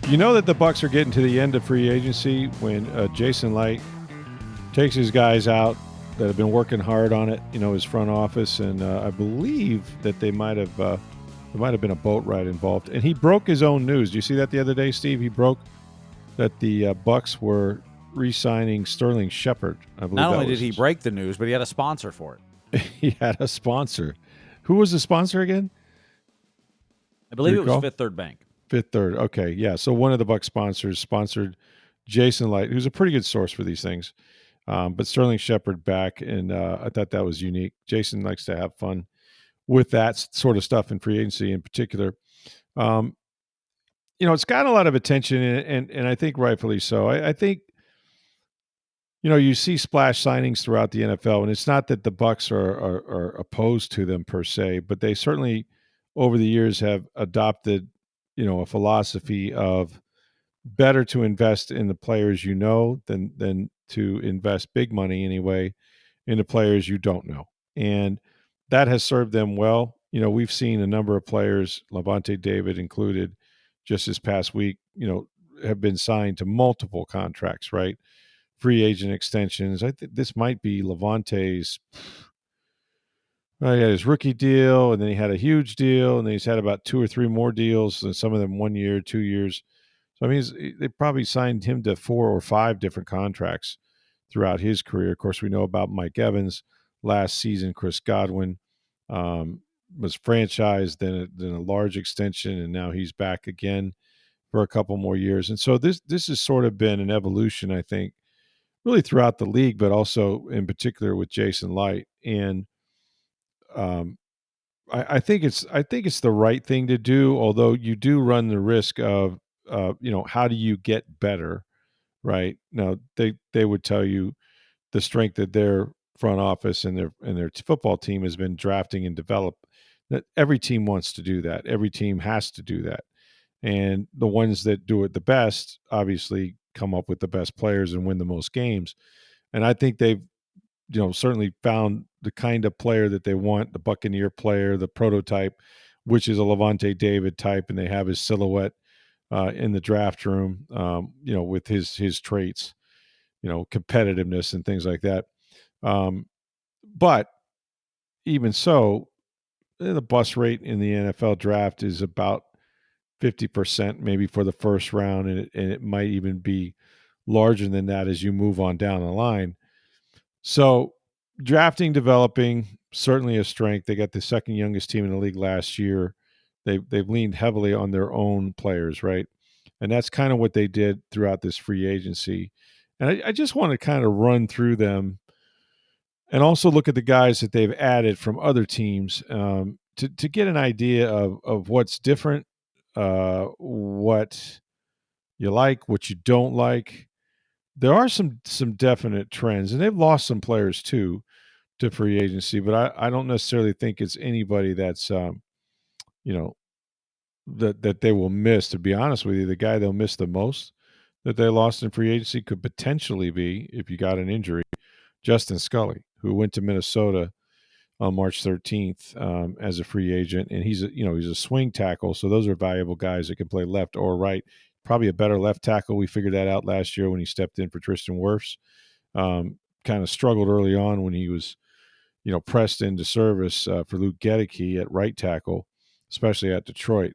You know that the Bucs are getting to the end of free agency when Jason Light takes his guys out that have been working hard on it. His front office, and I believe that there might have been a boat ride involved. And he broke his own news. Do you see that the other day, Steve? He broke that the Bucs were re-signing Sterling Shepard. I believe Not that only was did he break the news, but he had a sponsor for it. he had a sponsor. Who was the sponsor again? I believe it was Fifth Third Bank. Fifth Third. Okay, yeah. So one of the Bucs sponsors sponsored Jason Light, who's a pretty good source for these things. But Sterling Shepard back, and I thought that was unique. Jason likes to have fun with that sort of stuff in free agency in particular. Um, it's gotten a lot of attention, and I think rightfully so. I think you see splash signings throughout the NFL, and it's not that the Bucs are opposed to them per se, but they certainly over the years have adopted a philosophy of better to invest in the players than to invest big money anyway into players you don't know. And that has served them well. We've seen a number of players, Lavonte David included, just this past week, have been signed to multiple contracts, right? Free agent extensions. I think this might be Lavonte's. He had his rookie deal, and then he had a huge deal, and then he's had about 2 or 3 more deals, and some of them 1 year, 2 years. So I mean, they probably signed him to 4 or 5 different contracts throughout his career. Of course, we know about Mike Evans last season. Chris Godwin was franchised, then a large extension, and now he's back again for a couple more years. And so this has sort of been an evolution, I think, really throughout the league, but also in particular with Jason Light. And um, I think it's the right thing to do, although you do run the risk of how do you get better, right? Now they would tell you the strength of their front office and their football team has been drafting and develop. That every team wants to do that. Every team has to do that. And the ones that do it the best obviously come up with the best players and win the most games. And I think they've certainly found the kind of player that they want, the Buccaneer player, the prototype, which is a Lavonte David type, and they have his silhouette in the draft room, with his traits, competitiveness and things like that. But even so, the bust rate in the NFL draft is about 50% maybe for the first round, and it might even be larger than that as you move on down the line. So drafting, developing, certainly a strength. They got the second youngest team in the league last year. They've leaned heavily on their own players, right? And that's kind of what they did throughout this free agency. And I just want to kind of run through them and also look at the guys that they've added from other teams to get an idea of what's different, what you like, what you don't like. There are some definite trends, and they've lost some players too to free agency, but I don't necessarily think it's anybody that's you know that they will miss. To be honest with you, the guy they'll miss the most that they lost in free agency could potentially be, if you got an injury, Justin Scully, who went to Minnesota on March 13th as a free agent, and he's a swing tackle, so those are valuable guys that can play left or right. Probably a better left tackle. We figured that out last year when he stepped in for Tristan Wirfs. Kind of struggled early on when he was pressed into service for Luke Gedeke at right tackle, especially at Detroit.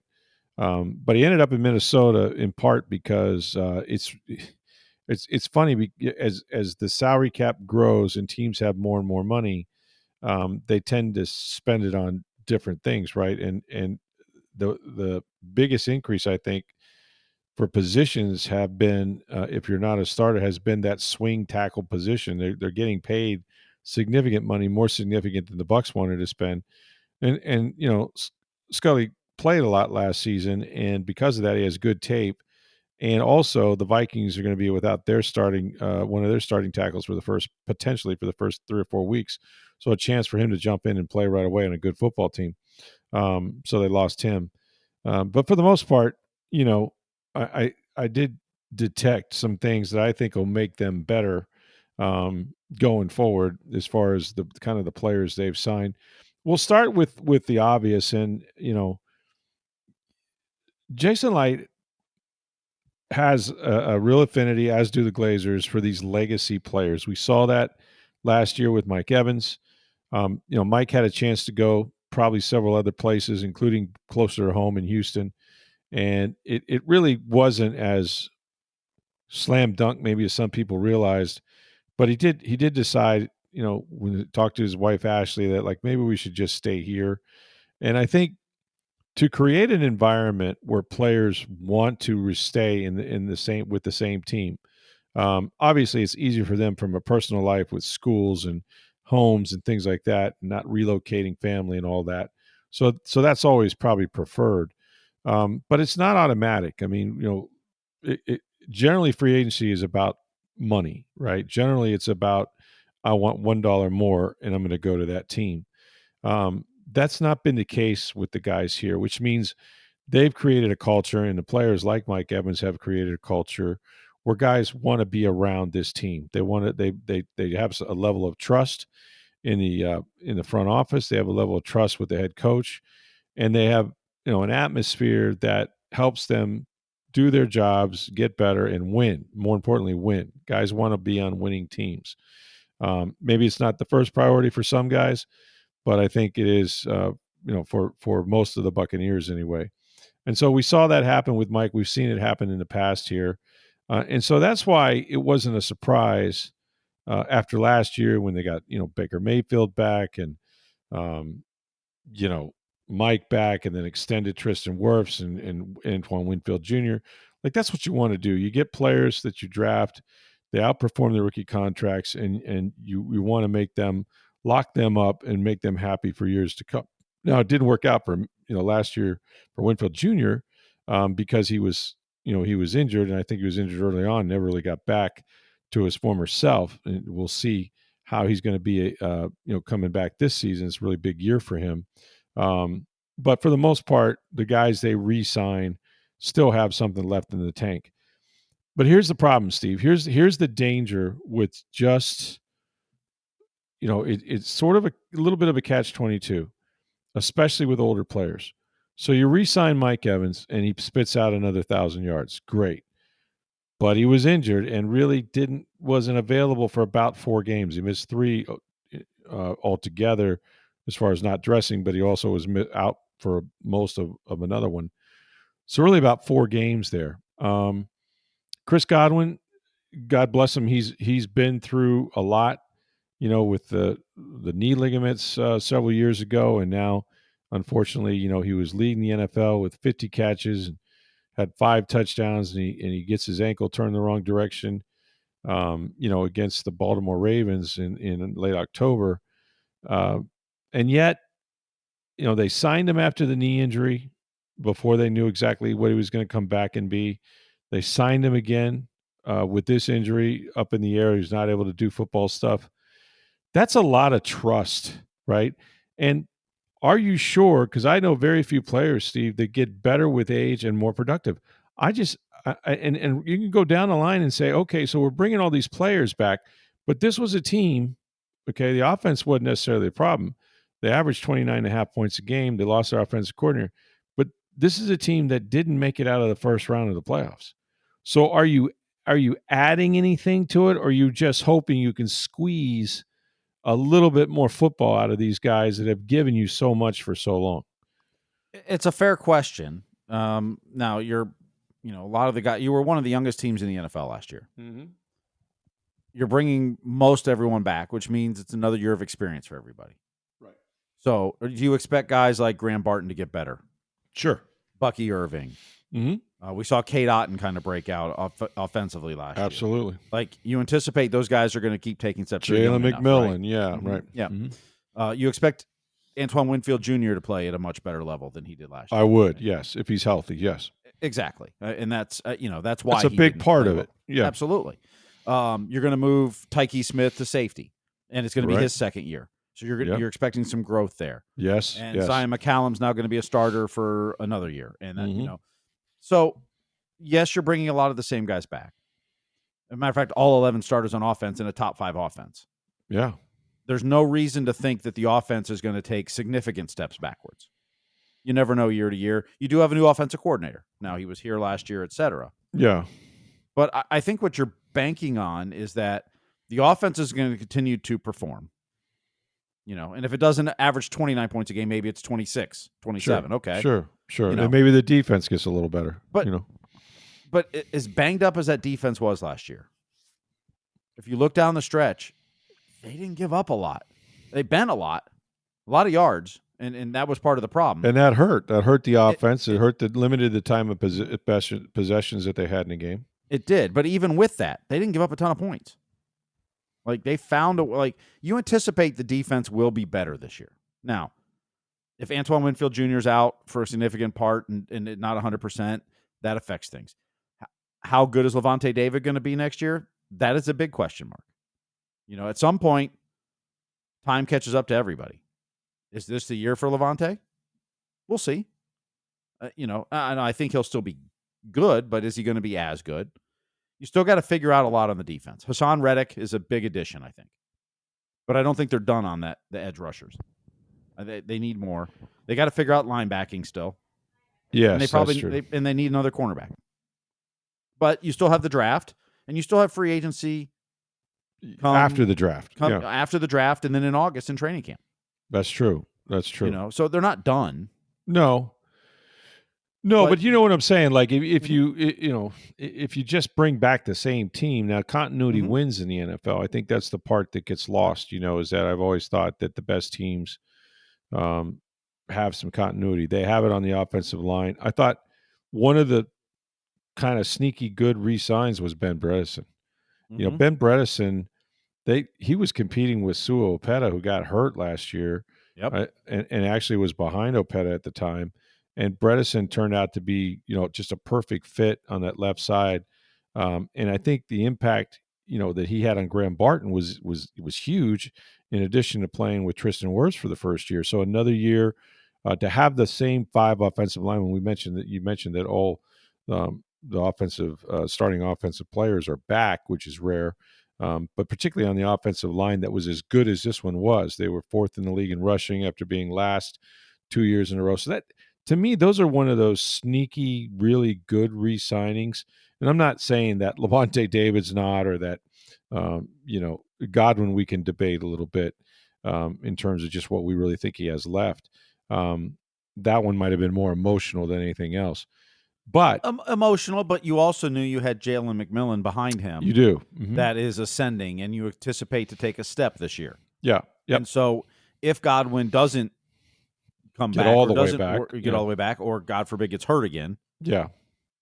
But he ended up in Minnesota in part because it's funny as the salary cap grows and teams have more and more money, they tend to spend it on different things, right? And the biggest increase I think for positions have been, if you're not a starter, has been that swing tackle position. They're getting paid significant money, more significant than the Bucs wanted to spend. And Scully played a lot last season, and because of that, he has good tape. And also, the Vikings are going to be without their starting one of their starting tackles for the first 3 or 4 weeks. So a chance for him to jump in and play right away on a good football team. So they lost him, but for the most part, you know, I did detect some things that I think will make them better going forward as far as the kind of the players they've signed. We'll start with the obvious, and Jason Light has a real affinity, as do the Glazers, for these legacy players. We saw that last year with Mike Evans. Mike had a chance to go probably several other places, including closer to home in Houston. And it really wasn't as slam dunk maybe as some people realized, but he did decide, when he talked to his wife Ashley, that like maybe we should just stay here. And I think to create an environment where players want to stay in the same with the same team. Obviously, it's easier for them from a personal life with schools and homes and things like that, not relocating family and all that. So that's always probably preferred, but it's not automatic. I mean, generally free agency is about money, right? Generally, it's about I want $1 more, and I'm going to go to that team. That's not been the case with the guys here, which means they've created a culture, and the players like Mike Evans have created a culture where guys want to be around this team. They want to they have a level of trust in the front office. They have a level of trust with the head coach, and they have an atmosphere that helps them do their jobs, get better, and win. More importantly, win. Guys want to be on winning teams. Maybe it's not the first priority for some guys, but I think it is. For most of the Buccaneers anyway. And so we saw that happen with Mike. We've seen it happen in the past here. And so that's why it wasn't a surprise after last year when they got, Baker Mayfield back and, um, you know, Mike back and then extended Tristan Wirfs and Antoine Winfield Jr. Like that's what you want to do. You get players that you draft, they outperform their rookie contracts, and you want to make them lock them up and make them happy for years to come. Now it didn't work out for last year for Winfield Jr. Because he was injured, and I think he was injured early on, never really got back to his former self. And we'll see how he's going to be, coming back this season. It's a really big year for him. But for the most part, the guys they re-sign still have something left in the tank. But here's the problem, Steve. Here's the danger with just, it's sort of a little bit of a catch-22, especially with older players. So you re-sign Mike Evans, and he spits out another 1,000 yards. Great. But he was injured and really wasn't available for about 4 games. He missed 3 altogether as far as not dressing, but he also was out for most of another one. So really about 4 games there. Chris Godwin, God bless him, he's been through a lot, with the knee ligaments several years ago, and now, unfortunately, he was leading the NFL with 50 catches and had 5 touchdowns, and he gets his ankle turned the wrong direction, against the Baltimore Ravens in late October. And yet, they signed him after the knee injury before they knew exactly what he was going to come back and be. They signed him again with this injury up in the air. He's not able to do football stuff. That's a lot of trust, right? And are you sure? Because I know very few players, Steve, that get better with age and more productive. And you can go down the line and say, okay, so we're bringing all these players back, but this was a team. Okay, the offense wasn't necessarily a problem. They averaged 29.5 points a game. They lost their offensive coordinator, but this is a team that didn't make it out of the first round of the playoffs. So are you adding anything to it, or are you just hoping you can squeeze a little bit more football out of these guys that have given you so much for so long? It's a fair question. Now you're, a lot of the guys. You were one of the youngest teams in the NFL last year. Mm-hmm. You're bringing most everyone back, which means it's another year of experience for everybody. Right. So, do you expect guys like Graham Barton to get better? Sure. Bucky Irving. Mm-hmm. We saw Kate Otten kind of break out offensively last year. Absolutely. Like, you anticipate those guys are going to keep taking steps. Jalen McMillan, right? Yeah, Mm-hmm. right. Yeah. Mm-hmm. You expect Antoine Winfield Jr. to play at a much better level than he did last year. I would, yes, if he's healthy, yes. Exactly. And that's, that's why it's a big part of it. Yeah. Absolutely. You're going to move Tyke Smith to safety, and it's going to be his second year. So you're expecting some growth there. Yes. And Zion McCallum's now going to be a starter for another year. And that, so yes, you're bringing a lot of the same guys back. As a matter of fact, all 11 starters on offense in a top 5 offense. Yeah. There's no reason to think that the offense is going to take significant steps backwards. You never know year to year. You do have a new offensive coordinator. Now, he was here last year, et cetera. Yeah. But I think what you're banking on is that the offense is going to continue to perform. And if it doesn't average 29 points a game, maybe it's 26, 27. Sure. Okay. Sure. And know, maybe the defense gets a little better. but but as banged up as that defense was last year, if you look down the stretch, they didn't give up a lot. They bent a lot of yards, and that was part of the problem. And that hurt. That hurt the offense. It limited the time of possessions that they had in the game. It did. But even with that, they didn't give up a ton of points. Like, they found you anticipate the defense will be better this year. Now, if Antoine Winfield Jr. is out for a significant part and not 100%, that affects things. How good is Lavonte David going to be next year? That is a big question mark. At some point, time catches up to everybody. Is this the year for Lavonte? We'll see. I think he'll still be good, but is he going to be as good? You still got to figure out a lot on the defense. Hassan Reddick is a big addition, I think. But I don't think they're done on the edge rushers. They need more. They got to figure out linebacking still. Yes, and that's true. They need another cornerback. But you still have the draft, and you still have free agency after the draft. After the draft, and then in August in training camp. That's true. That's true. So they're not done. No, but you know what I'm saying? Like, if you just bring back the same team, now continuity wins in the NFL. I think that's the part that gets lost, is that I've always thought that the best teams have some continuity. They have it on the offensive line. I thought one of the kind of sneaky good re-signs was Ben Bredeson. Ben Bredeson, he was competing with Sua Opeta, who got hurt last year. Yep. And actually was behind Opeta at the time. And Bredeson turned out to be, just a perfect fit on that left side. And I think the impact, that he had on Graham Barton was huge, in addition to playing with Tristan Wirfs for the first year. So another year to have the same 5 offensive linemen. You mentioned that all the offensive starting offensive players are back, which is rare. But particularly on the offensive line that was as good as this one was. They were 4th in the league in rushing after being last 2 years in a row. So that, to me, those are one of those sneaky, really good re-signings. And I'm not saying that Lavonte David's not, or that, Godwin we can debate a little bit in terms of just what we really think he has left. That one might have been more emotional than anything else. But emotional, but you also knew you had Jalen McMillan behind him. You do. That is ascending, and you anticipate to take a step this year. Yeah. Yep. And so if Godwin doesn't come get back, all or the way doesn't back, get all the way back, or God forbid gets hurt again,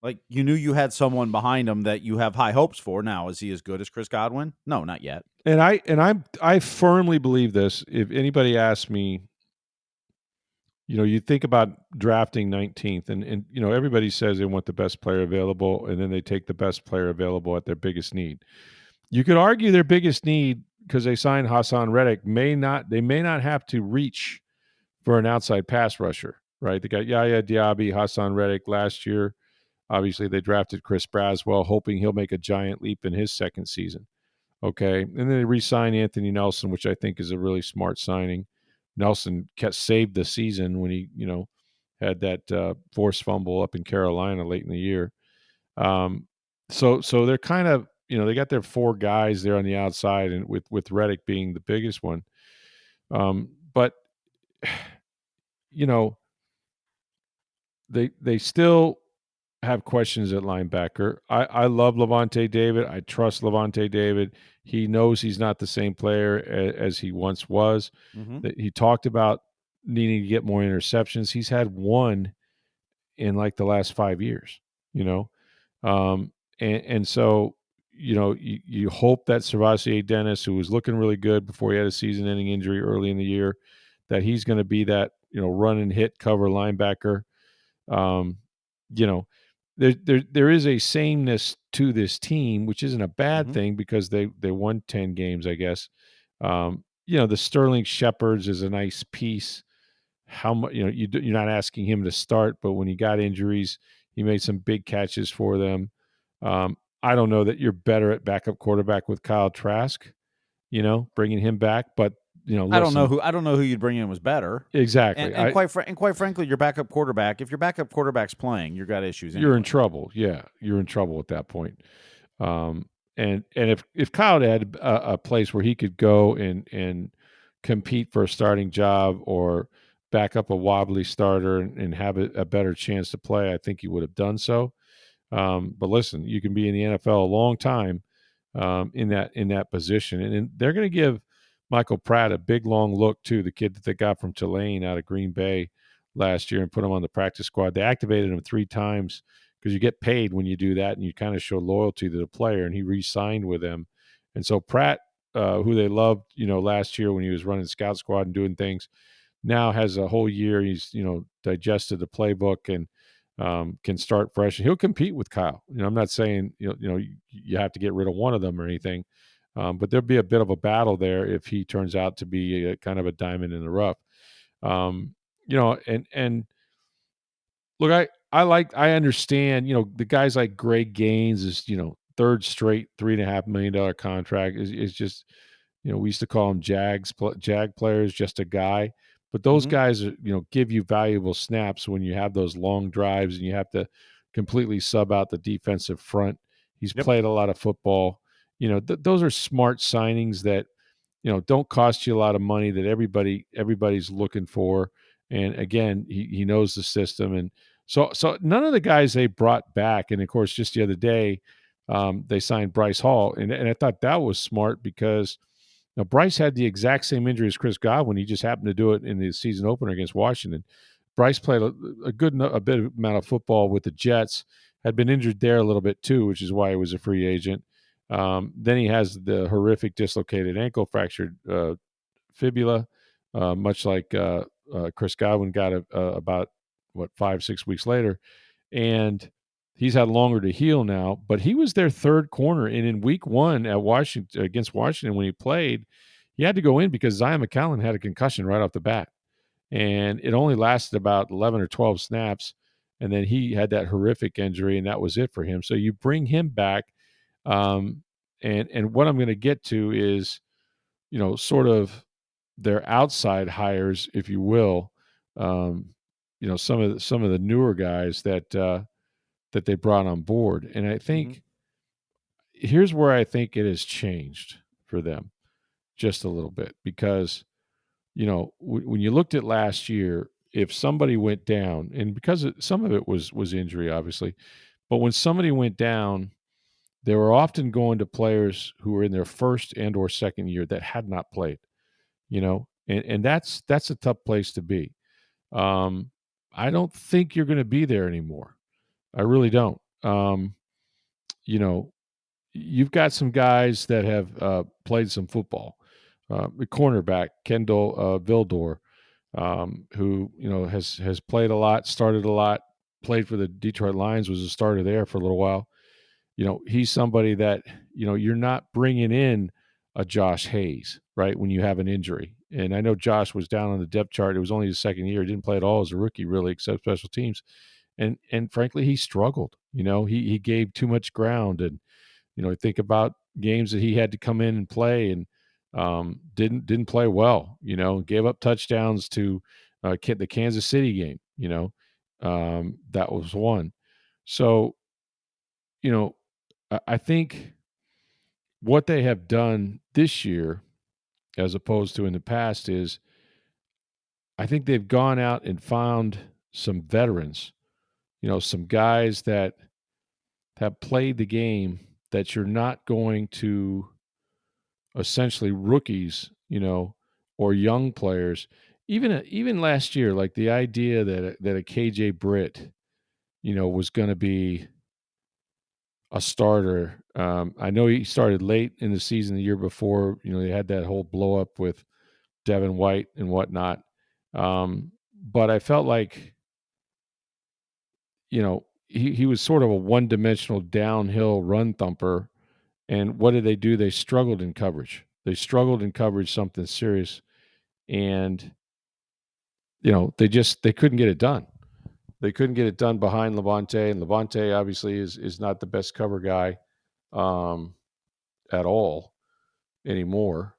like, you knew you had someone behind him that you have high hopes for. Now, is he as good as Chris Godwin? No, not yet. And I firmly believe this. If anybody asks me, you think about drafting 19th, and everybody says they want the best player available, and then they take the best player available at their biggest need. You could argue their biggest need, because they signed Hassan Reddick, they may not have to reach for an outside pass rusher, right? They got Yaya Diaby, Hassan Reddick last year. Obviously, they drafted Chris Braswell, hoping he'll make a giant leap in his second season. Okay, and then they re-signed Anthony Nelson, which I think is a really smart signing. Nelson saved the season when he, had that forced fumble up in Carolina late in the year. So they're kind of, they got their 4 guys there on the outside, and with Reddick being the biggest one. But they still have questions at linebacker. I love Lavonte David. I trust Lavonte David. He knows he's not the same player as he once was. He talked about needing to get more interceptions. He's had 1 in like the last 5 years, and so, you hope that Servassier Dennis, who was looking really good before he had a season-ending injury early in the year, that he's going to be that, run and hit cover linebacker. There is a sameness to this team, which isn't a bad thing, because they won 10 games, I guess. The Sterling Shepherds is a nice piece. How much, you're not asking him to start, but when he got injuries, he made some big catches for them. I don't know that you're better at backup quarterback with Kyle Trask, bringing him back, but I don't know listen, who you'd bring in was better. exactly. And quite frankly, your backup quarterback, if your backup quarterback's playing, you've got issues anyway. You're in trouble. Yeah, you're in trouble at that point. And if Kyle had a place where he could go and compete for a starting job or back up a wobbly starter and have a better chance to play, I think he would have done so. But listen, you can be in the NFL a long time in that position, and they're going to give Michael Pratt a big long look too. The kid that they got from Tulane out of Green Bay last year and put him on the practice squad. They activated him 3 times because you get paid when you do that, and you kind of show loyalty to the player. And he re-signed with them, and so Pratt, who they loved, last year when he was running scout squad and doing things, now has a whole year. He's digested the playbook and can start fresh. And he'll compete with Kyle. I'm not saying you have to get rid of one of them or anything, but there'll be a bit of a battle there if he turns out to be a kind of a diamond in the rough. And look, I understand. The guys like Greg Gaines is third straight $3.5 million contract is just we used to call them Jag players, just a guy. But those guys, give you valuable snaps when you have those long drives and you have to completely sub out the defensive front. He's played a lot of football. Those are smart signings that don't cost you a lot of money that everybody's looking for. And again, he knows the system, and so none of the guys they brought back, and of course, just the other day, they signed Bryce Hall, and I thought that was smart because Bryce had the exact same injury as Chris Godwin. He just happened to do it in the season opener against Washington. Bryce played a bit amount of football with the Jets, had been injured there a little bit too, which is why he was a free agent. Then he has the horrific dislocated ankle, fractured fibula, much like Chris Godwin got about 5-6 weeks later, and he's had longer to heal now. But he was their third corner, and in week 1 at Washington against Washington when he played, he had to go in because Zion McCollum had a concussion right off the bat, and it only lasted about 11 or 12 snaps, and then he had that horrific injury, and that was it for him. So you bring him back. And what I'm going to get to is, sort of their outside hires, if you will. Some of the newer guys that they brought on board, and I think here's where I think it has changed for them just a little bit because when you looked at last year, if somebody went down, and because some of it was injury, obviously, but when somebody went down, they were often going to players who were in their first and or second year that had not played, and that's a tough place to be. I don't think you're going to be there anymore. I really don't. You've got some guys that have played some football. The cornerback Kendall Vildor, who has played a lot, started a lot, played for the Detroit Lions, was a starter there for a little while. He's somebody that, you're not bringing in a Josh Hayes, right, when you have an injury. And I know Josh was down on the depth chart. It was only his second year. He didn't play at all as a rookie, really, except special teams. And frankly, he struggled. He gave too much ground. And, think about games that he had to come in and play and didn't play well, gave up touchdowns to the Kansas City game, that was one. So, I think what they have done this year, as opposed to in the past, is I think they've gone out and found some veterans, some guys that have played the game that you're not going to essentially rookies, or young players. Even last year, like the idea that a KJ Britt, was going to be a starter. I know he started late in the season the year before. They had that whole blow up with Devin White and whatnot. But I felt like, he was sort of a one-dimensional downhill run thumper. And what did they do? They struggled in coverage. Something serious. And, they couldn't get it done. They couldn't get it done behind Lavonte. And Lavonte obviously is not the best cover guy at all anymore.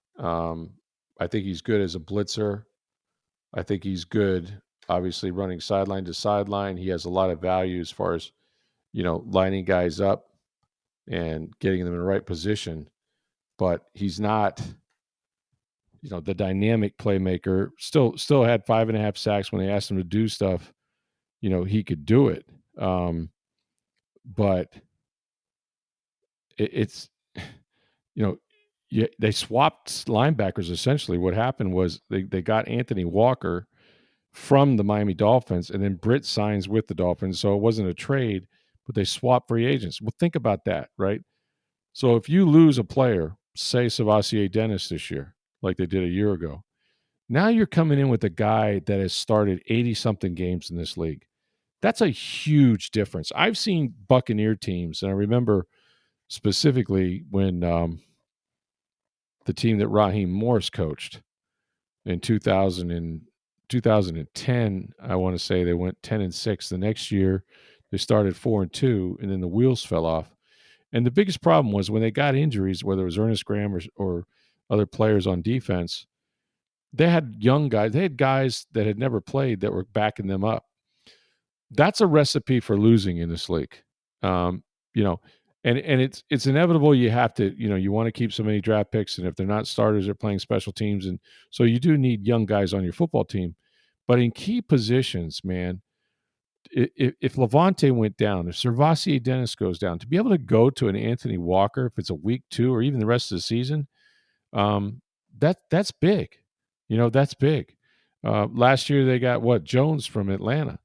I think he's good as a blitzer. I think he's good, obviously, running sideline to sideline. He has a lot of value as far as, lining guys up and getting them in the right position. But he's not, the dynamic playmaker. Still had 5.5 sacks when they asked him to do stuff. He could do it. But it's, they swapped linebackers essentially. What happened was they got Anthony Walker from the Miami Dolphins, and then Britt signs with the Dolphins. So it wasn't a trade, but they swapped free agents. Well, think about that, right? So if you lose a player, say Savassier Dennis this year, like they did a year ago, now you're coming in with a guy that has started 80-something games in this league. That's a huge difference. I've seen Buccaneer teams, and I remember specifically when the team that Raheem Morris coached in 2010, I want to say they went 10-6. The next year, they started 4-2, and then the wheels fell off. And the biggest problem was when they got injuries, whether it was Ernest Graham or other players on defense, they had young guys. They had guys that had never played that were backing them up. That's a recipe for losing in this league. Um, you know, and it's inevitable. You have to, you want to keep so many draft picks, and if they're not starters, they're playing special teams, and so you do need young guys on your football team. But in key positions, man, if Lavonte went down, if Servassier Dennis goes down, to be able to go to an Anthony Walker, if it's a week 2 or even the rest of the season, that's big. That's big. Last year they got Jones from Atlanta,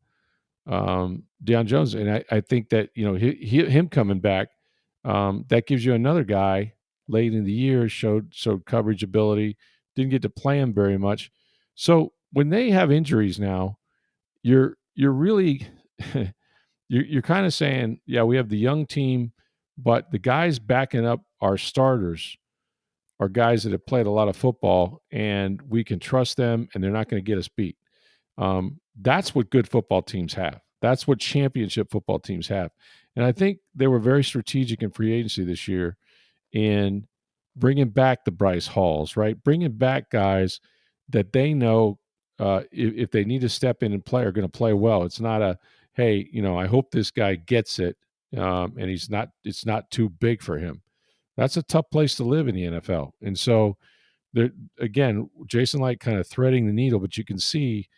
Deion Jones, and I think that him coming back, that gives you another guy late in the year showed coverage ability, didn't get to play him very much. So when they have injuries now, you're really you're kind of saying, yeah, we have the young team, but the guys backing up our starters are guys that have played a lot of football, and we can trust them, and they're not going to get us beat. That's what good football teams have. That's what championship football teams have. And I think they were very strategic in free agency this year in bringing back the Bryce Halls, right? Bringing back guys that they know if they need to step in and play are going to play well. It's not a, hey, I hope this guy gets it, and it's not too big for him. That's a tough place to live in the NFL. And so there again, Jason Light kind of threading the needle, but you can see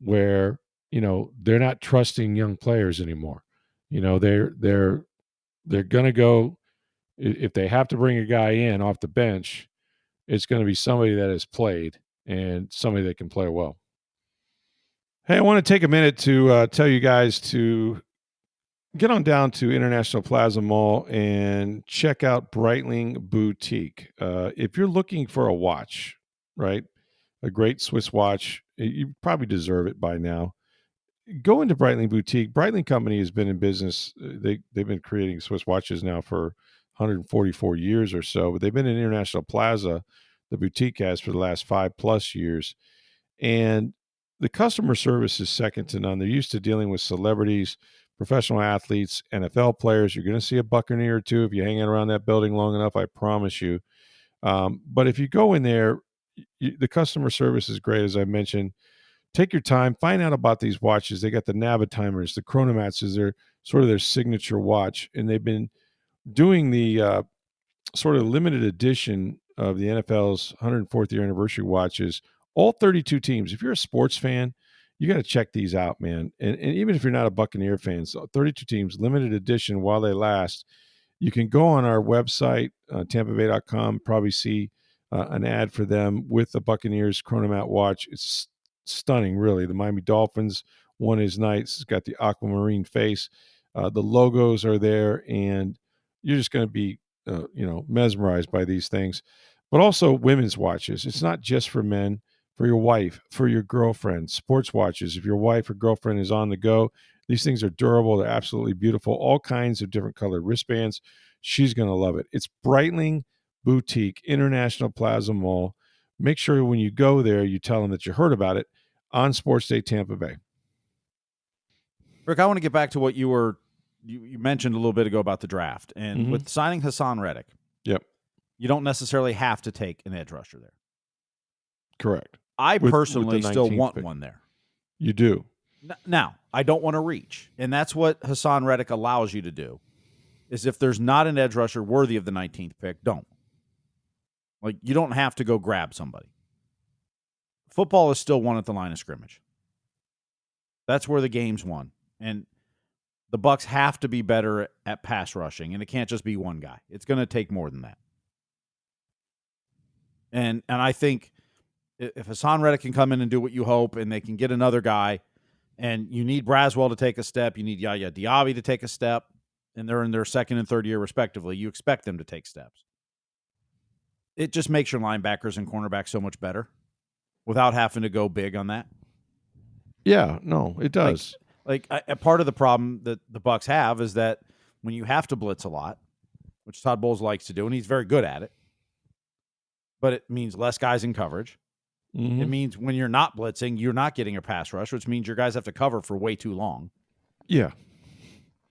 where, they're not trusting young players anymore. They're going to go, if they have to bring a guy in off the bench, it's going to be somebody that has played and somebody that can play well. Hey, I want to take a minute to tell you guys to get on down to International Plaza Mall and check out Breitling Boutique. If you're looking for a watch, right, a great Swiss watch, you probably deserve it by now. Go into Breitling Boutique. Breitling Company has been in business. They've been creating Swiss watches now for 144 years or so, but they've been in International Plaza, the boutique has, for the last 5+ years. And the customer service is second to none. They're used to dealing with celebrities, professional athletes, NFL players. You're going to see a Buccaneer or two if you hang out around that building long enough, I promise you. But if you go in there, the customer service is great, as I mentioned. Take your time, find out about these watches. They got the Navitimers, the Chronomats is their signature watch, and they've been doing the sort of limited edition of the NFL's 104th year anniversary watches. All 32 teams. If you're a sports fan, you got to check these out, man. And even if you're not a Buccaneer fan, so 32 teams, limited edition while they last. You can go on our website, tampabay.com, probably see an ad for them with the Buccaneers Chronomat watch. It's stunning, really. The Miami Dolphins one is nice. It's got the aquamarine face. The logos are there, and you're just going to be, mesmerized by these things. But also women's watches. It's not just for men, for your wife, for your girlfriend. Sports watches. If your wife or girlfriend is on the go, these things are durable. They're absolutely beautiful. All kinds of different colored wristbands. She's going to love it. It's Breitling Boutique, International Plaza Mall. Make sure when you go there, you tell them that you heard about it on Sports Day Tampa Bay. Rick, I want to get back to what you mentioned a little bit ago about the draft. And with signing Hassan Reddick, yep, you don't necessarily have to take an edge rusher there. Correct. I With personally the still 19th want pick. one there. You do. Now, I don't want to reach, and that's what Hassan Reddick allows you to do, is if there's not an edge rusher worthy of the 19th pick, don't. Like, you don't have to go grab somebody. Football is still won at the line of scrimmage. That's where the game's won. And the Bucs have to be better at pass rushing, and it can't just be one guy. It's going to take more than that. And I think if Hassan Reddick can come in and do what you hope, and they can get another guy, and you need Braswell to take a step, you need Yaya Diaby to take a step, and they're in their second and third year respectively, you expect them to take steps. It just makes your linebackers and cornerbacks so much better without having to go big on that. Yeah, no, it does. Like a part of the problem that the Bucs have is that when you have to blitz a lot, which Todd Bowles likes to do, and he's very good at it, but it means less guys in coverage. Mm-hmm. It means when you're not blitzing, you're not getting a pass rush, which means your guys have to cover for way too long. Yeah.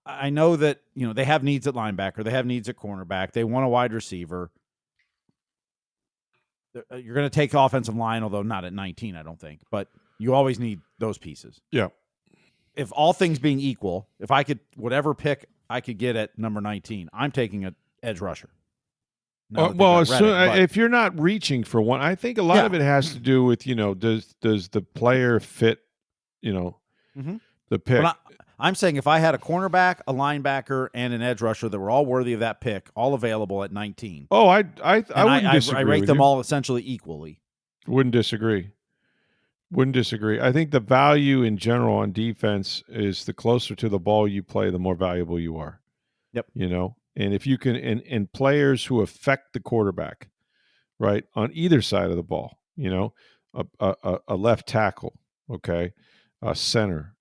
I know that, they have needs at linebacker. They have needs at cornerback. They want a wide receiver. You're going to take offensive line, although not at 19, I don't think. But you always need those pieces. Yeah. If all things being equal, if I could, whatever pick I could get at number 19, I'm taking an edge rusher. If you're not reaching for one, I think a lot of it has to do with, does the player fit, the pick. But I'm saying if I had a cornerback, a linebacker, and an edge rusher that were all worthy of that pick, all available at 19. Oh, I wouldn't disagree. I rate them all essentially equally. Wouldn't disagree. I think the value in general on defense is the closer to the ball you play, the more valuable you are. Yep. And if you can, and players who affect the quarterback, right, on either side of the ball, a left tackle, okay, a center,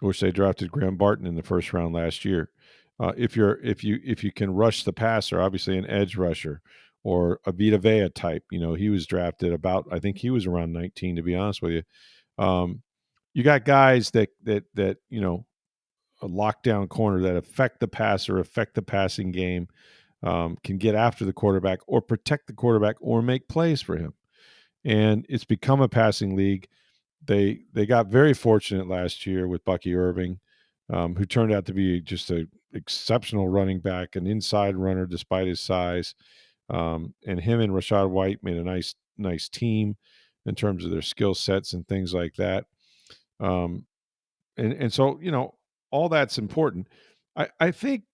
which they drafted Graham Barton in the first round last year. If you can rush the passer, obviously an edge rusher or a Vita Vea type, he was drafted I think he was around 19, to be honest with you. You got guys that a lockdown corner that affect the passer, affect the passing game, can get after the quarterback or protect the quarterback or make plays for him. And it's become a passing league. They got very fortunate last year with Bucky Irving, who turned out to be just an exceptional running back, an inside runner despite his size. And him and Rachaad White made a nice team in terms of their skill sets and things like that. And so, all that's important. I think,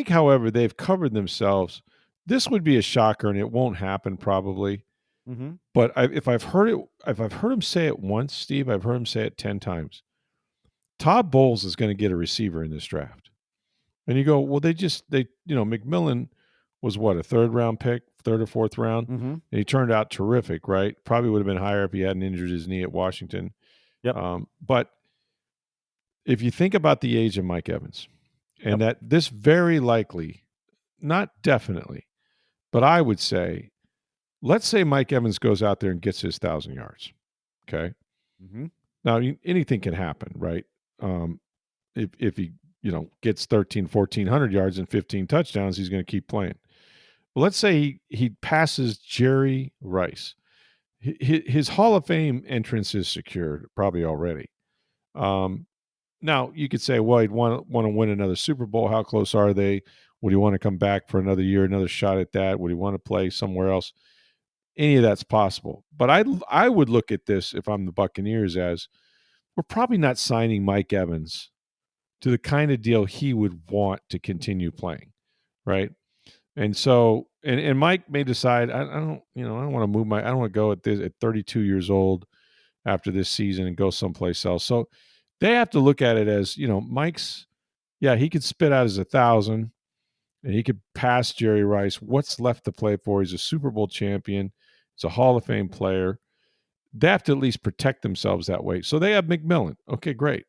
however, they've covered themselves. This would be a shocker, and it won't happen probably. Mm-hmm. But if I've heard him say it once, Steve, I've heard him say it 10 times. Todd Bowles is going to get a receiver in this draft. And you go, well, McMillan was what, a third or fourth round? Mm-hmm. And he turned out terrific, right? Probably would have been higher if he hadn't injured his knee at Washington. Yep. But if you think about the age of Mike Evans, and that this very likely, not definitely, but I would say, let's say Mike Evans goes out there and gets his 1,000 yards. Okay. Mm-hmm. Now, anything can happen, right? If he, gets 1,400 yards and 15 touchdowns, he's going to keep playing. Well, let's say he passes Jerry Rice. His Hall of Fame entrance is secured probably already. Now, you could say, well, he'd want to win another Super Bowl. How close are they? Would he want to come back for another year, another shot at that? Would he want to play somewhere else? Any of that's possible. But I would look at this, if I'm the Buccaneers, as we're probably not signing Mike Evans to the kind of deal he would want to continue playing, right? And so, and Mike may decide, I don't want to move I don't want to go at 32 years old after this season and go someplace else. So they have to look at it as, Mike's, he could spit out his 1,000 and he could pass Jerry Rice. What's left to play for? He's a Super Bowl champion. He's a Hall of Fame player. They have to at least protect themselves that way. So they have McMillan. Okay, great.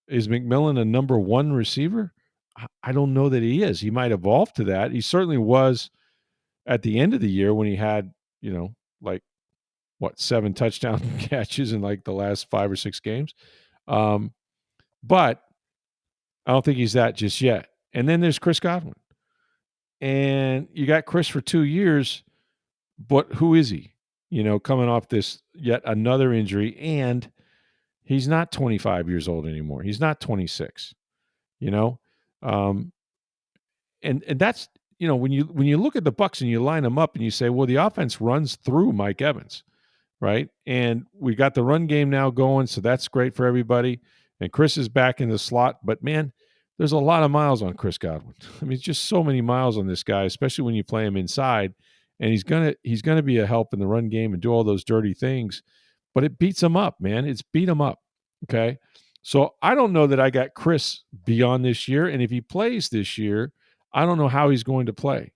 Is McMillan a number one receiver? I don't know that he is. He might evolve to that. He certainly was at the end of the year when he had, 7 touchdown catches in the last 5 or 6 games. But I don't think he's that just yet. And then there's Chris Godwin. And you got Chris for 2 years, but who is he? coming off this yet another injury, and he's not 25 years old anymore. He's not 26, you know? Um, and that's, when you look at the Bucs and you line them up and you say, well, the offense runs through Mike Evans, right? And we got the run game now going, so that's great for everybody. And Chris is back in the slot, but man, there's a lot of miles on Chris Godwin. I mean, it's just so many miles on this guy, especially when you play him inside. And he's gonna be a help in the run game and do all those dirty things, but it beats him up, man. It's beat him up. Okay. So I don't know that I got Chris beyond this year. And if he plays this year, I don't know how he's going to play.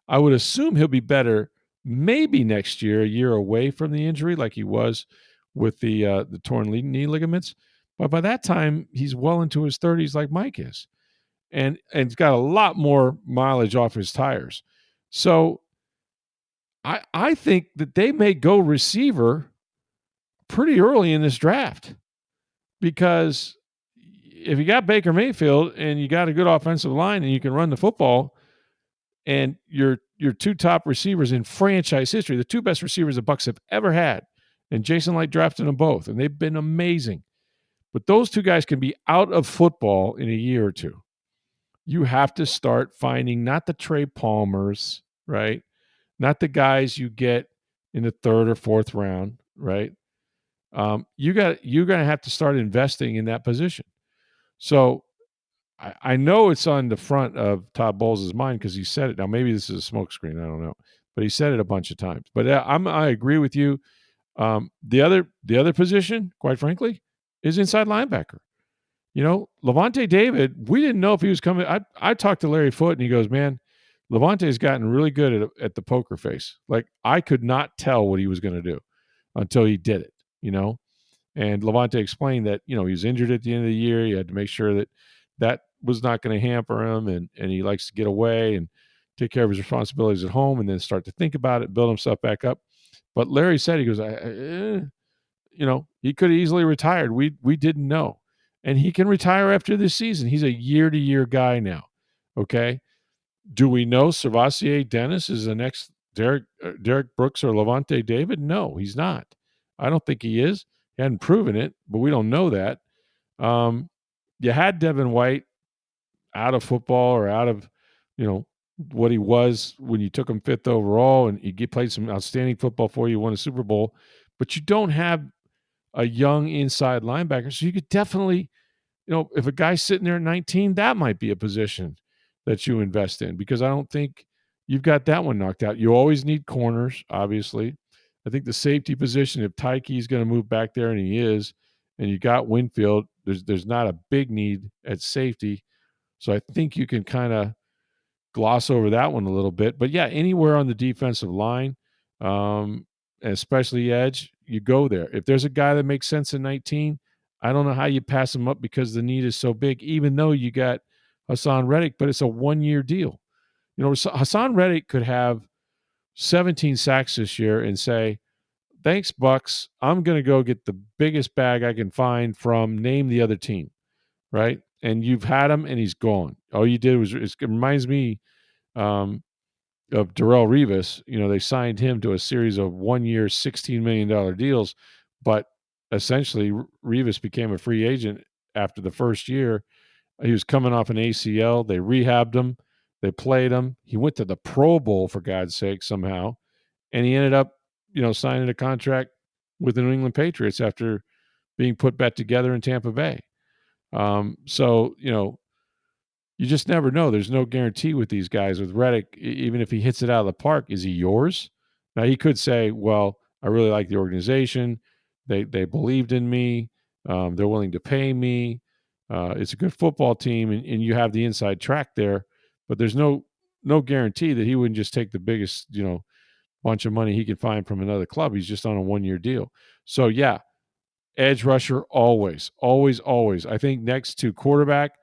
I would assume he'll be better maybe next year, a year away from the injury, like he was with the torn knee ligaments. But by that time, he's well into his 30s, like Mike is, and he's got a lot more mileage off his tires. So I think that they may go receiver pretty early in this draft, because if you got Baker Mayfield and you got a good offensive line and you can run the football, and your two top receivers in franchise history, the two best receivers the Bucs have ever had, and Jason Light drafted them both, and they've been amazing. But those two guys can be out of football in a year or two. You have to start finding not the Trey Palmers, right? Not the guys you get in the third or fourth round, right? You're gonna have to start investing in that position. So I know it's on the front of Todd Bowles' mind because he said it. Now maybe this is a smokescreen, I don't know, but he said it a bunch of times. But I agree with you. The other position, quite frankly, is inside linebacker. Lavonte David, we didn't know if he was coming. I talked to Larry Foote, and he goes, man, Lavante's gotten really good at the poker face. Like, I could not tell what he was going to do until he did it, And Lavonte explained that, he was injured at the end of the year. He had to make sure that was not going to hamper him, and he likes to get away and take care of his responsibilities at home and then start to think about it, build himself back up. But Larry said, he goes, he could have easily retired. We didn't know. And he can retire after this season. He's a year-to-year guy now. Okay. Do we know Servassier Dennis is the next Derek Brooks or Lavonte David? No, he's not. I don't think he is. He hadn't proven it, but we don't know that. You had Devin White out of football, or out of, what he was when you took him 5th overall, and he played some outstanding football for you, won a Super Bowl, but you don't have a young inside linebacker. So you could definitely, if a guy's sitting there at 19, that might be a position that you invest in, because I don't think you've got that one knocked out. You always need corners, obviously. I think the safety position, if Tyke's going to move back there, and he is, and you got Winfield, there's not a big need at safety. So I think you can kind of gloss over that one a little bit. But yeah, anywhere on the defensive line, especially edge, you go there. If there's a guy that makes sense in 19, I don't know how you pass him up, because the need is so big, even though you got Hassan Reddick, but it's a 1-year deal. Hassan Reddick could have 17 sacks this year and say, thanks, Bucs. I'm going to go get the biggest bag I can find from name the other team, right? And you've had him, and he's gone. All you did was, it reminds me of Darrelle Revis. They signed him to a series of 1-year, $16 million deals, but essentially Revis became a free agent after the first year. He was coming off an ACL. They rehabbed him. They played him. He went to the Pro Bowl, for God's sake, somehow. And he ended up, signing a contract with the New England Patriots after being put back together in Tampa Bay. So, you just never know. There's no guarantee with these guys. With Reddick, even if he hits it out of the park, is he yours? Now, he could say, well, I really like the organization. They believed in me. They're willing to pay me. It's a good football team, and you have the inside track there. But there's no guarantee that he wouldn't just take the biggest, bunch of money he could find from another club. He's just on a 1-year deal. So, yeah, edge rusher always, always, always. I think next to quarterback,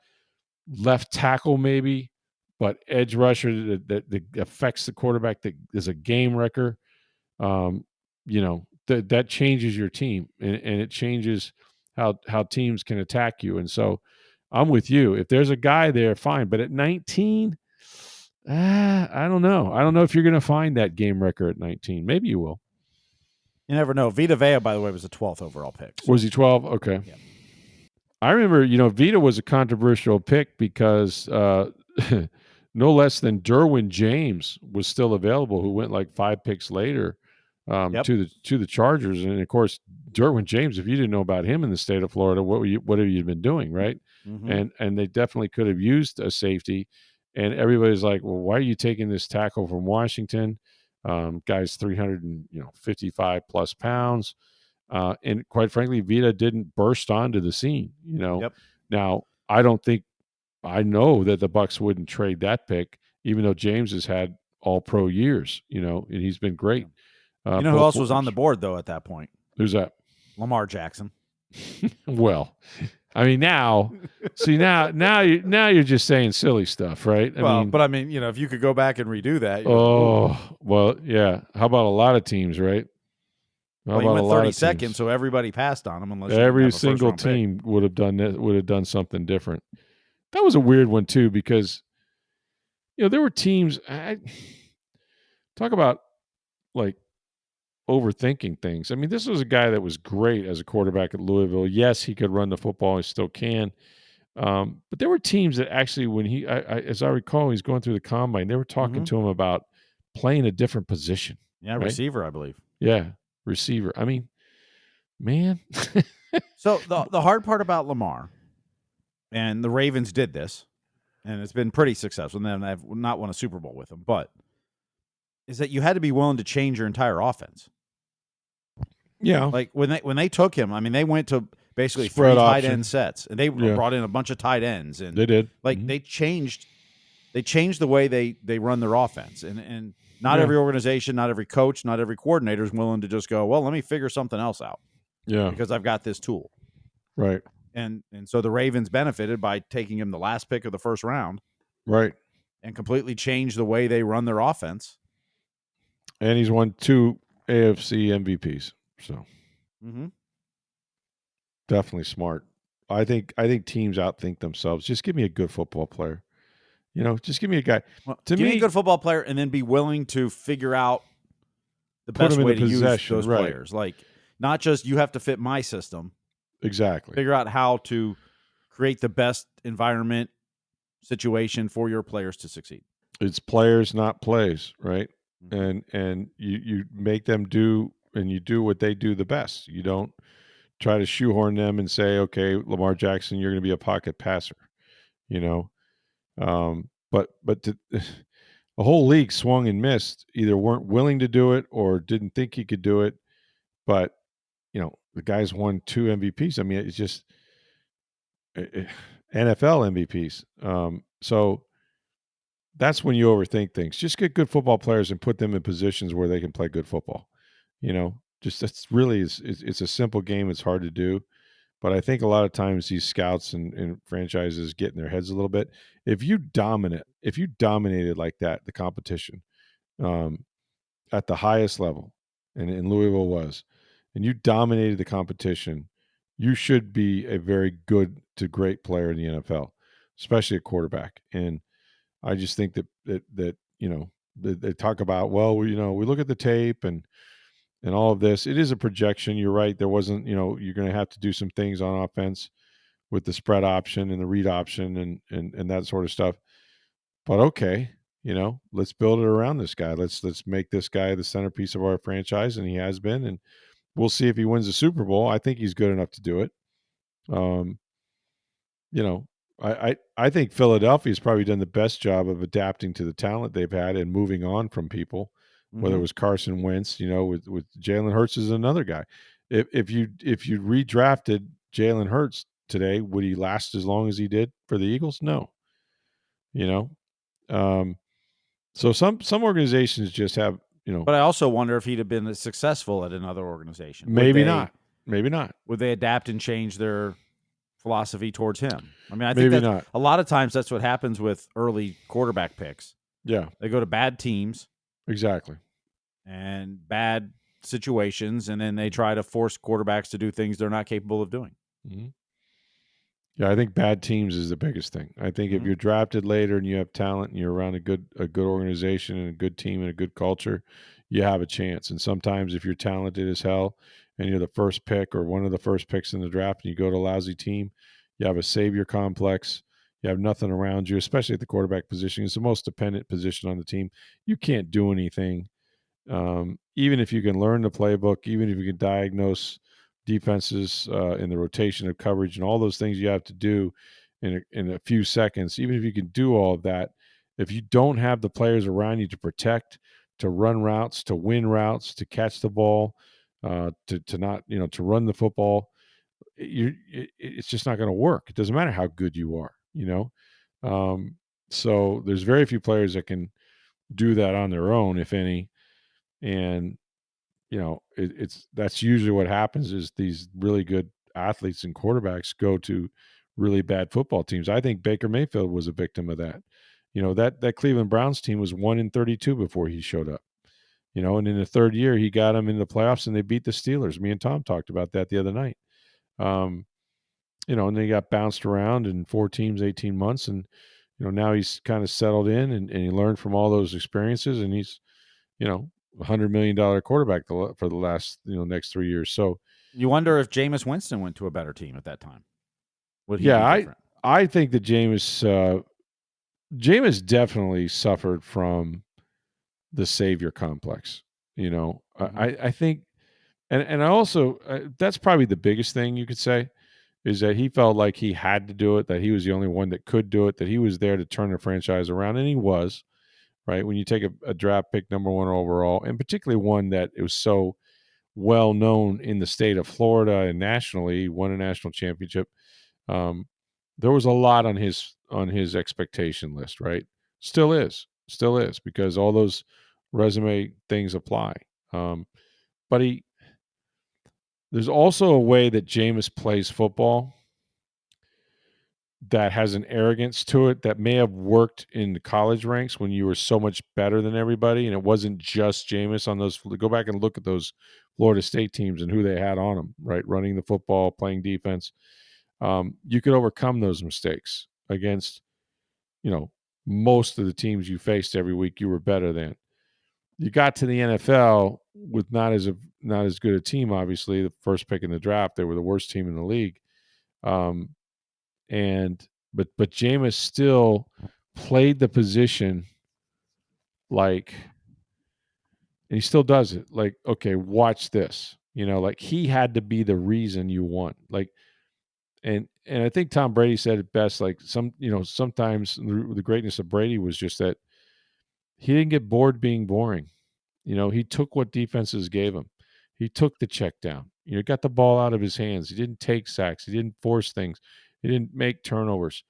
left tackle maybe, but edge rusher that affects the quarterback, that is a game wrecker. That changes your team, and it changes how teams can attack you. And so I'm with you. If there's a guy there, fine. But at 19, I don't know. I don't know if you're going to find that game wrecker at 19. Maybe you will. You never know. Vita Vea, by the way, was the 12th overall pick. So. Was he 12? Okay. Yeah. I remember, Vita was a controversial pick because no less than Derwin James was still available, who went like 5 picks later to the Chargers. And of course, Derwin James, if you didn't know about him in the state of Florida, what have you been doing, right? Mm-hmm. And they definitely could have used a safety. And everybody's like, well, why are you taking this tackle from Washington? Guy's 355 plus pounds. And quite frankly, Vita didn't burst onto the scene. Now I know that the Bucs wouldn't trade that pick, even though James has had all pro years, and he's been great. You know who else was on the board though at that point? Who's that? Lamar Jackson. Well, I mean now you're just saying silly stuff, right? But if you could go back and redo that. Well, yeah. How about a lot of teams, right? He went 32nd, so everybody passed on him unless every single team would have done something different. That was a weird one too, because there were teams. Talk about like overthinking things. I mean, this was a guy that was great as a quarterback at Louisville. Yes, he could run the football; he still can. But there were teams that actually, when as I recall, he's going through the combine, they were talking to him about playing a different position. Yeah, right? Receiver, I believe. Yeah, receiver. I mean, man. So the hard part about Lamar, and the Ravens did this, and it's been pretty successful, and they've not won a Super Bowl with him, but is that you had to be willing to change your entire offense. Yeah. Like when they took him, I mean, they went to basically Spread 3 option. tight end sets, and they brought in a bunch of tight ends, and they did. They changed the way they run their offense, and not every organization, not every coach, not every coordinator is willing to just go, well, let me figure something else out. Yeah. Because I've got this tool. Right. And so the Ravens benefited by taking him the last pick of the first round. Right. And completely changed the way they run their offense. And he's won 2 AFC MVPs. So definitely smart. I think teams outthink themselves. Just give me a good football player. Just give me a guy. Well, give me a good football player, and then be willing to figure out the best way to use those players. Like, not just you have to fit my system. Exactly. Figure out how to create the best environment situation for your players to succeed. It's players, not plays, right? And you make them do, and you do what they do the best. You don't try to shoehorn them and say, okay, Lamar Jackson, you're going to be a pocket passer, but a whole league swung and missed, either weren't willing to do it or didn't think he could do it. But, the guy's won 2 MVPs. I mean, it's just NFL MVPs. So that's when you overthink things. Just get good football players and put them in positions where they can play good football. Just it's really it's a simple game. It's hard to do, but I think a lot of times these scouts and franchises get in their heads a little bit. If you dominated like that, the competition at the highest level, and in Louisville was, and you dominated the competition, you should be a very good to great player in the NFL, especially a quarterback. And I just think that they talk about, well, we look at the tape and all of this. It is a projection. You're right. There wasn't, you're going to have to do some things on offense with the spread option and the read option and that sort of stuff. But okay, let's build it around this guy. Let's make this guy the centerpiece of our franchise, and he has been. And we'll see if he wins the Super Bowl. I think he's good enough to do it. I think Philadelphia's probably done the best job of adapting to the talent they've had and moving on from people, whether it was Carson Wentz, with Jalen Hurts is another guy. If you redrafted Jalen Hurts today, would he last as long as he did for the Eagles? No. So some organizations just have, But I also wonder if he'd have been successful at another organization. Maybe not. Would they adapt and change their philosophy towards him? I mean, I Maybe think not. A lot of times that's what happens with early quarterback picks. Yeah. They go to bad teams. Exactly. And bad situations, and then they try to force quarterbacks to do things they're not capable of doing. Mm-hmm. Yeah, I think bad teams is the biggest thing. I think if you're drafted later and you have talent and you're around a good organization and a good team and a good culture, you have a chance. And sometimes if you're talented as hell and you're the first pick or one of the first picks in the draft and you go to a lousy team, you have a savior complex. You have nothing around you, especially at the quarterback position. It's the most dependent position on the team. You can't do anything. Even if you can learn the playbook, even if you can diagnose defenses in the rotation of coverage and all those things you have to do in a few seconds, even if you can do all of that, if you don't have the players around you to protect, to run routes, to win routes, to catch the ball, to not, to run the football, it's just not going to work. It doesn't matter how good you are. So there's very few players that can do that on their own, if any. And it's that's usually what happens is these really good athletes and quarterbacks go to really bad football teams. I think Baker Mayfield was a victim of that. That Cleveland Browns team was 1-32 before he showed up. And in the third year he got them into the playoffs and they beat the Steelers. Me and Tom talked about that the other night. And then he got bounced around in 4 teams, 18 months, and now he's kind of settled in and he learned from all those experiences, and he's $100 million quarterback for the last next 3 years. So you wonder if Jameis Winston went to a better team at that time. Would he be different? I think that Jameis definitely suffered from the savior complex. I think, and I also that's probably the biggest thing you could say is that he felt like he had to do it, that he was the only one that could do it, that he was there to turn the franchise around, and he was. Right? When you take a draft pick number 1 overall, and particularly one that it was so well known in the state of Florida and nationally, won a national championship. There was a lot on his expectation list, right? Still is because all those resume things apply. But there's also a way that Jameis plays football that has an arrogance to it that may have worked in the college ranks when you were so much better than everybody, and it wasn't just Jameis on those. Go back and look at those Florida State teams and who they had on them, right? Running the football, playing defense. You could overcome those mistakes against, most of the teams you faced every week. You were better than. You got to the NFL with not as good a team. Obviously, the first pick in the draft, they were the worst team in the league. But Jameis still played the position like, and he still does it. Like, okay, watch this. Like he had to be the reason you won. Like, and I think Tom Brady said it best. Like sometimes the greatness of Brady was just that he didn't get bored being boring. He took what defenses gave him. He took the check down. Got the ball out of his hands. He didn't take sacks. He didn't force things. He didn't make turnovers.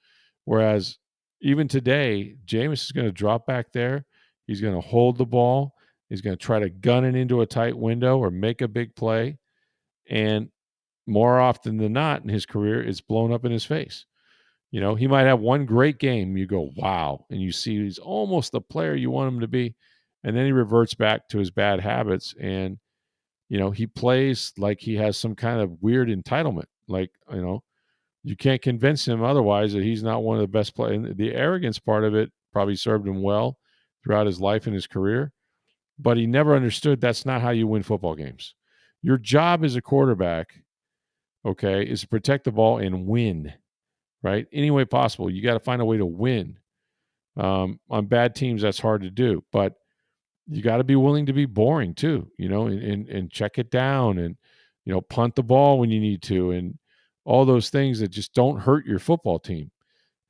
Whereas even today, Jameis is going to drop back there. He's going to hold the ball. He's going to try to gun it into a tight window or make a big play. And more often than not in his career, it's blown up in his face. He might have one great game. You go, wow. And you see he's almost the player you want him to be. And then he reverts back to his bad habits. And, he plays like he has some kind of weird entitlement. Like, you can't convince him otherwise that he's not one of the best players. And the arrogance part of it probably served him well throughout his life and his career. But he never understood that's not how you win football games. Your job as a quarterback, okay, is to protect the ball and win. Right? Any way possible. You got to find a way to win. On bad teams, that's hard to do, but you got to be willing to be boring too, and check it down and, punt the ball when you need to and all those things that just don't hurt your football team.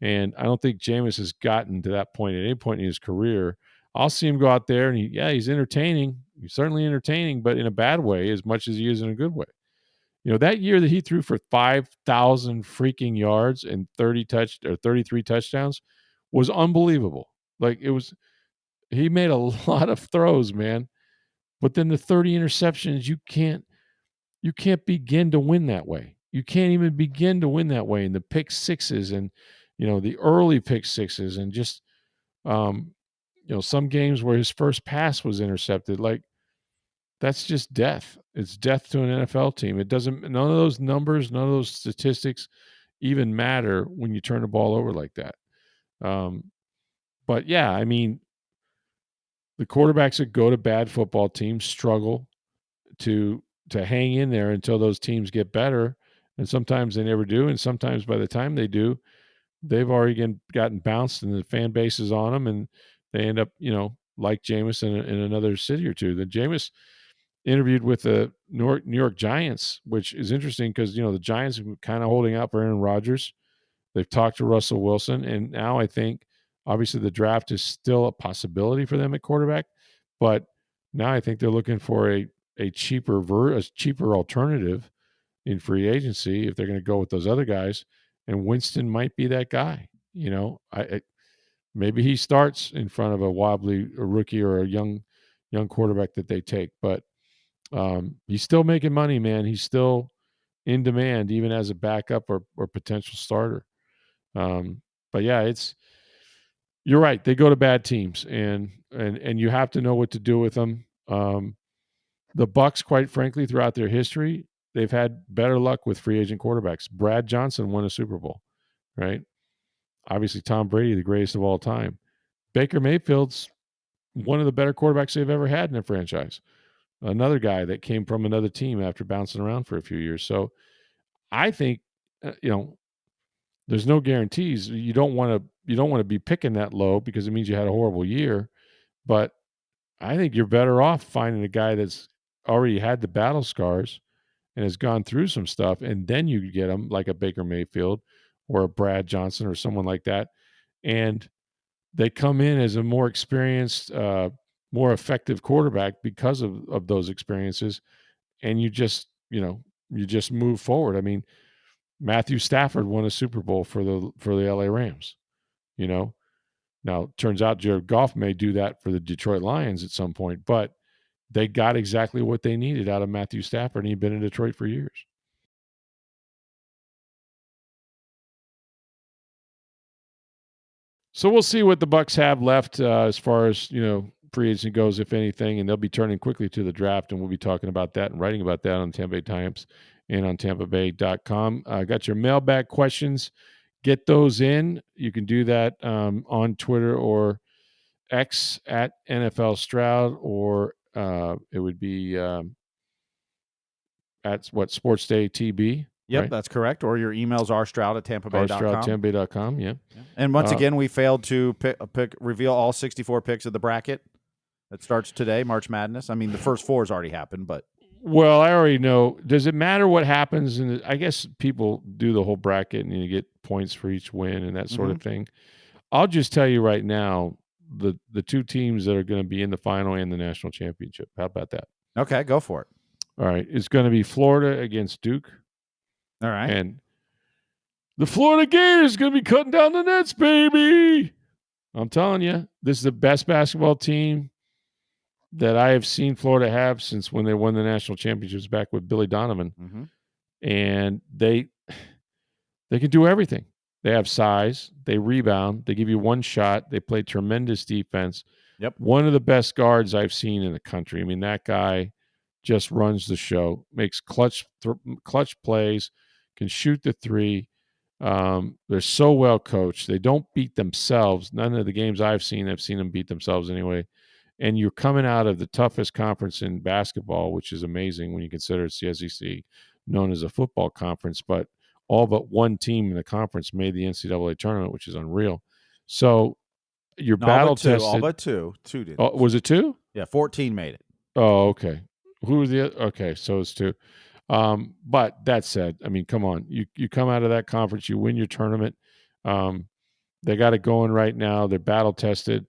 And I don't think Jameis has gotten to that point at any point in his career. I'll see him go out there and he's entertaining. He's certainly entertaining, but in a bad way as much as he is in a good way. That year that he threw for 5,000 freaking yards and 33 touchdowns was unbelievable. Like he made a lot of throws, man. But then the 30 interceptions, you can't begin to win that way. You can't even begin to win that way. And the pick sixes and, the early pick sixes and just, some games where his first pass was intercepted, like, that's just death. It's death to an NFL team. It doesn't, none of those numbers, none of those statistics even matter when you turn the ball over like that. But yeah, I mean, the quarterbacks that go to bad football teams struggle to hang in there until those teams get better, and sometimes they never do, and sometimes by the time they do, they've already gotten bounced, and the fan base is on them, and they end up, like Jameis in another city or two. The Jameis interviewed with the New York Giants, which is interesting because the Giants have been kind of holding out for Aaron Rodgers. They've talked to Russell Wilson, and now I think obviously the draft is still a possibility for them at quarterback, but now I think they're looking for a cheaper alternative in free agency if they're going to go with those other guys, and Winston might be that guy. Maybe he starts in front of a rookie or a young quarterback that they take, but he's still making money, man. He's still in demand, even as a backup or potential starter. But yeah, you're right. They go to bad teams, and you have to know what to do with them. The Bucs, quite frankly, throughout their history, they've had better luck with free agent quarterbacks. Brad Johnson won a Super Bowl, right? Obviously, Tom Brady, the greatest of all time. Baker Mayfield's one of the better quarterbacks they've ever had in a franchise. Another guy that came from another team after bouncing around for a few years. So I think, there's no guarantees. You don't want to be picking that low because it means you had a horrible year. But I think you're better off finding a guy that's already had the battle scars and has gone through some stuff, and then you get him like a Baker Mayfield or a Brad Johnson or someone like that, and they come in as a more experienced, more effective quarterback because of those experiences, and you just move forward. I mean, Matthew Stafford won a Super Bowl for the LA Rams. Now turns out Jared Goff may do that for the Detroit Lions at some point, but they got exactly what they needed out of Matthew Stafford, and he'd been in Detroit for years. So we'll see what the Bucs have left as far as free agency goes, if anything, and they'll be turning quickly to the draft, and we'll be talking about that and writing about that on Tampa Bay Times and on TampaBay.com. Got your mailbag questions. Get those in. You can do that on Twitter or X at NFL Stroud, or it would be at Sports Day TB. Yep, right? That's correct. Or your emails are Stroud at TampaBay.com. Stroud@tampabay.com, yeah. And once again, we failed to reveal all 64 picks of the bracket that starts today, March Madness. I mean, the first four has already happened, but. Well, I already know. Does it matter what happens? And I guess people do the whole bracket and you get points for each win and that sort of thing. I'll just tell you right now, the two teams that are going to be in the final and the national championship. How about that? Okay, go for it. All right. It's going to be Florida against Duke. All right. And the Florida Gators is going to be cutting down the nets, baby. I'm telling you, this is the best basketball team that I have seen Florida have since when they won the national championships back with Billy Donovan. Mm-hmm. And they can do everything. They have size. They rebound. They give you one shot. They play tremendous defense. Yep. One of the best guards I've seen in the country. I mean, that guy just runs the show, makes clutch plays, can shoot the three. They're so well coached. They don't beat themselves. None of the games I've seen them beat themselves anyway. And you're coming out of the toughest conference in basketball, which is amazing when you consider it's the SEC, known as a football conference. But all but one team in the conference made the NCAA tournament, which is unreal. So you're battle tested. All but two. Two did. Oh, was it two? Yeah, 14 made it. Oh, okay. Who was the other? Okay, so it's two. But that said, I mean, come on. You come out of that conference, you win your tournament. They got it going right now. They're battle tested.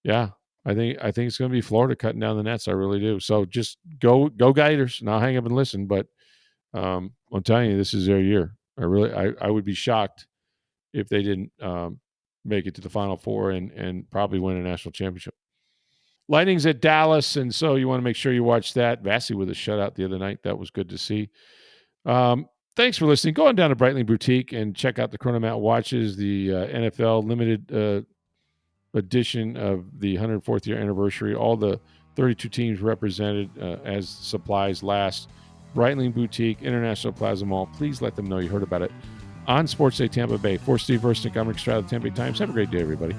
Yeah, I think it's going to be Florida cutting down the nets. I really do. So just go Gators. And I'll hang up and listen. But I'm telling you, this is their year. I would be shocked if they didn't make it to the Final Four and probably win a national championship. Lightning's at Dallas, and so you want to make sure you watch that. Vassy with a shutout the other night. That was good to see. Thanks for listening. Go on down to Breitling Boutique and check out the Chronomat watches, the NFL limited edition of the 104th year anniversary. All the 32 teams represented as supplies last. Breitling Boutique, International Plaza Mall. Please let them know you heard about it on Sports Day Tampa Bay. For Steve Versnick, I'm Rick Stroud of the Tampa Bay Times. Have a great day, everybody.